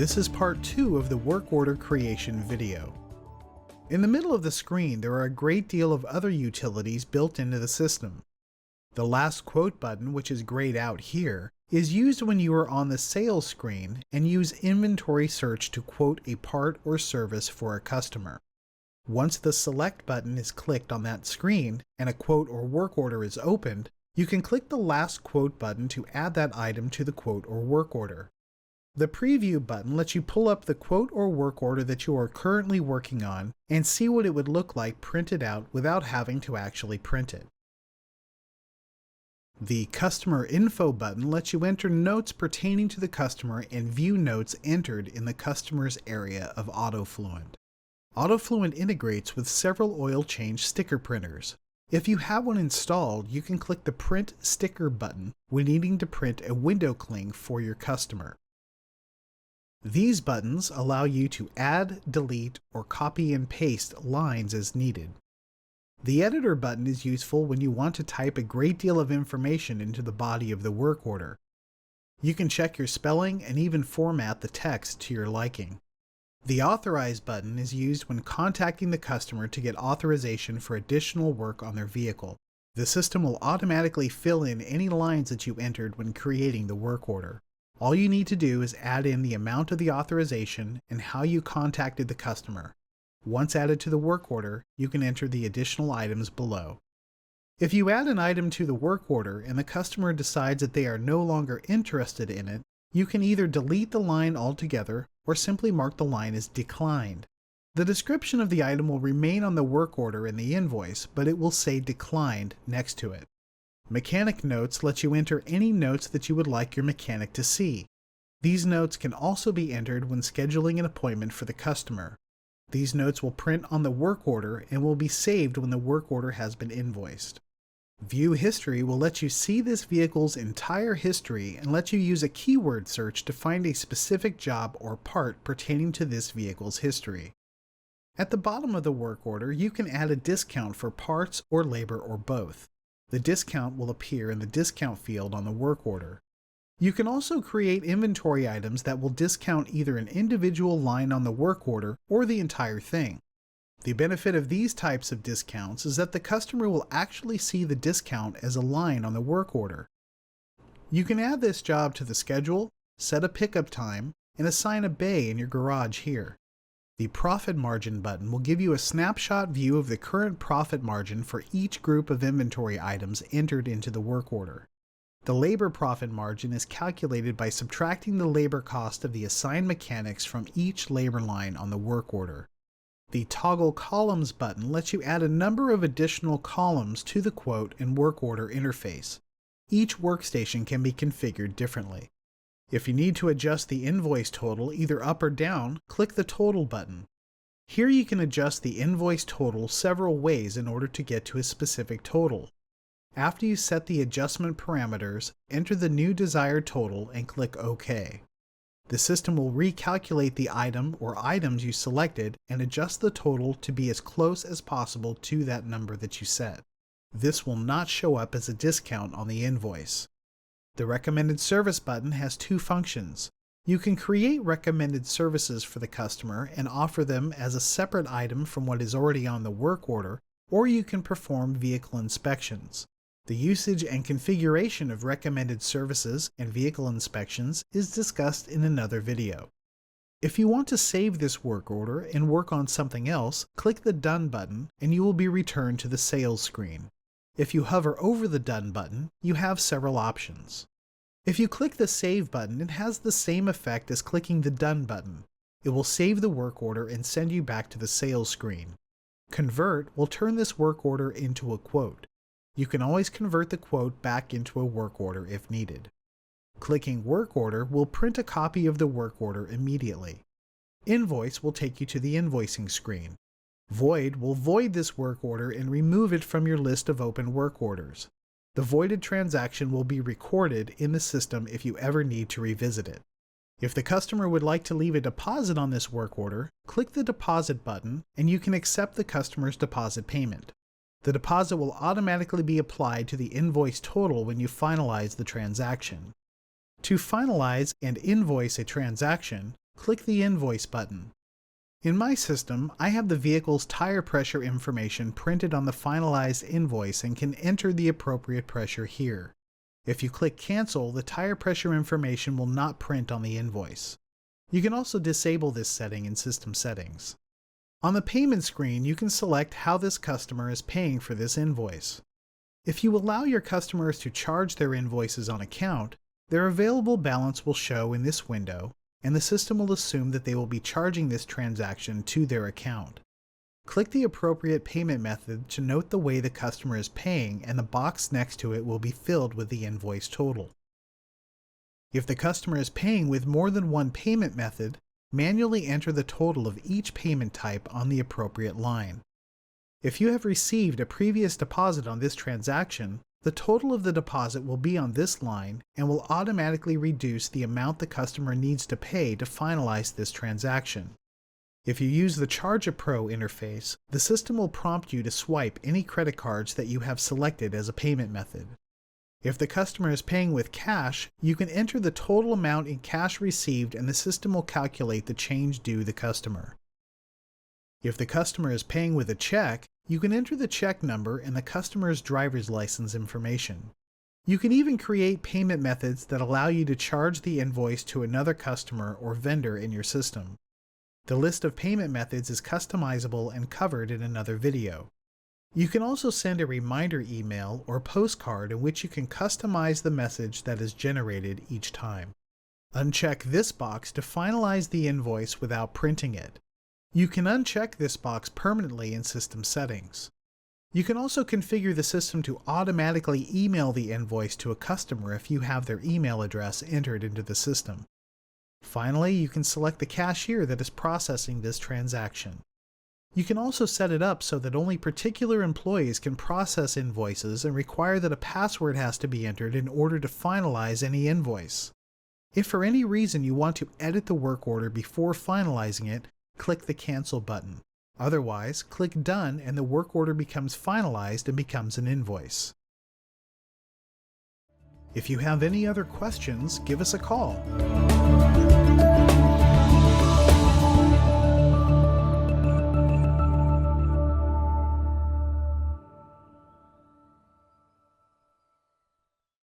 This is part 2 of the work order creation video. In the middle of the screen, there are a great deal of other utilities built into the system. The last quote button, which is grayed out here, is used when you are on the sales screen and use inventory search to quote a part or service for a customer. Once the select button is clicked on that screen and a quote or work order is opened, you can click the last quote button to add that item to the quote or work order. The preview button lets you pull up the quote or work order that you are currently working on and see what it would look like printed out without having to actually print it. The Customer Info button lets you enter notes pertaining to the customer and view notes entered in the customer's area of AutoFluent. AutoFluent integrates with several oil change sticker printers. If you have one installed, you can click the Print Sticker button when needing to print a window cling for your customer. These buttons allow you to add, delete, or copy and paste lines as needed. The Editor button is useful when you want to type a great deal of information into the body of the work order. You can check your spelling and even format the text to your liking. The Authorize button is used when contacting the customer to get authorization for additional work on their vehicle. The system will automatically fill in any lines that you entered when creating the work order. All you need to do is add in the amount of the authorization and how you contacted the customer. Once added to the work order, you can enter the additional items below. If you add an item to the work order and the customer decides that they are no longer interested in it, you can either delete the line altogether or simply mark the line as declined. The description of the item will remain on the work order in the invoice, but it will say declined next to it. Mechanic Notes lets you enter any notes that you would like your mechanic to see. These notes can also be entered when scheduling an appointment for the customer. These notes will print on the work order and will be saved when the work order has been invoiced. View History will let you see this vehicle's entire history and let you use a keyword search to find a specific job or part pertaining to this vehicle's history. At the bottom of the work order, you can add a discount for parts or labor or both. The discount will appear in the discount field on the work order. You can also create inventory items that will discount either an individual line on the work order or the entire thing. The benefit of these types of discounts is that the customer will actually see the discount as a line on the work order. You can add this job to the schedule, set a pickup time, and assign a bay in your garage here. The Profit Margin button will give you a snapshot view of the current profit margin for each group of inventory items entered into the work order. The labor profit margin is calculated by subtracting the labor cost of the assigned mechanics from each labor line on the work order. The Toggle Columns button lets you add a number of additional columns to the quote and work order interface. Each workstation can be configured differently. If you need to adjust the invoice total either up or down, click the Total button. Here you can adjust the invoice total several ways in order to get to a specific total. After you set the adjustment parameters, enter the new desired total and click OK. The system will recalculate the item or items you selected and adjust the total to be as close as possible to that number that you set. This will not show up as a discount on the invoice. The Recommended Service button has two functions. You can create recommended services for the customer and offer them as a separate item from what is already on the work order, or you can perform vehicle inspections. The usage and configuration of recommended services and vehicle inspections is discussed in another video. If you want to save this work order and work on something else, click the Done button and you will be returned to the sales screen. If you hover over the Done button, you have several options. If you click the Save button, it has the same effect as clicking the Done button. It will save the work order and send you back to the sales screen. Convert will turn this work order into a quote. You can always convert the quote back into a work order if needed. Clicking Work Order will print a copy of the work order immediately. Invoice will take you to the invoicing screen. Void will void this work order and remove it from your list of open work orders. The voided transaction will be recorded in the system if you ever need to revisit it. If the customer would like to leave a deposit on this work order, click the Deposit button and you can accept the customer's deposit payment. The deposit will automatically be applied to the invoice total when you finalize the transaction. To finalize and invoice a transaction, Click the Invoice button. In my system, I have the vehicle's tire pressure information printed on the finalized invoice and can enter the appropriate pressure here. If you click Cancel, the tire pressure information will not print on the invoice. You can also disable this setting in System Settings. On the payment screen, you can select how this customer is paying for this invoice. If you allow your customers to charge their invoices on account, their available balance will show in this window, and the system will assume that they will be charging this transaction to their account. Click the appropriate payment method to note the way the customer is paying, and the box next to it will be filled with the invoice total. If the customer is paying with more than one payment method, manually enter the total of each payment type on the appropriate line. If you have received a previous deposit on this transaction, the total of the deposit will be on this line and will automatically reduce the amount the customer needs to pay to finalize this transaction. If you use the Charge a Pro interface, the system will prompt you to swipe any credit cards that you have selected as a payment method. If the customer is paying with cash, you can enter the total amount in cash received and the system will calculate the change due the customer. If the customer is paying with a check, you can enter the check number and the customer's driver's license information. You can even create payment methods that allow you to charge the invoice to another customer or vendor in your system. The list of payment methods is customizable and covered in another video. You can also send a reminder email or postcard in which you can customize the message that is generated each time. Uncheck this box to finalize the invoice without printing it. You can uncheck this box permanently in System Settings. You can also configure the system to automatically email the invoice to a customer if you have their email address entered into the system. Finally, you can select the cashier that is processing this transaction. You can also set it up so that only particular employees can process invoices and require that a password has to be entered in order to finalize any invoice. If for any reason you want to edit the work order before finalizing it, click the Cancel button. Otherwise, click Done and the work order becomes finalized and becomes an invoice. If you have any other questions, give us a call.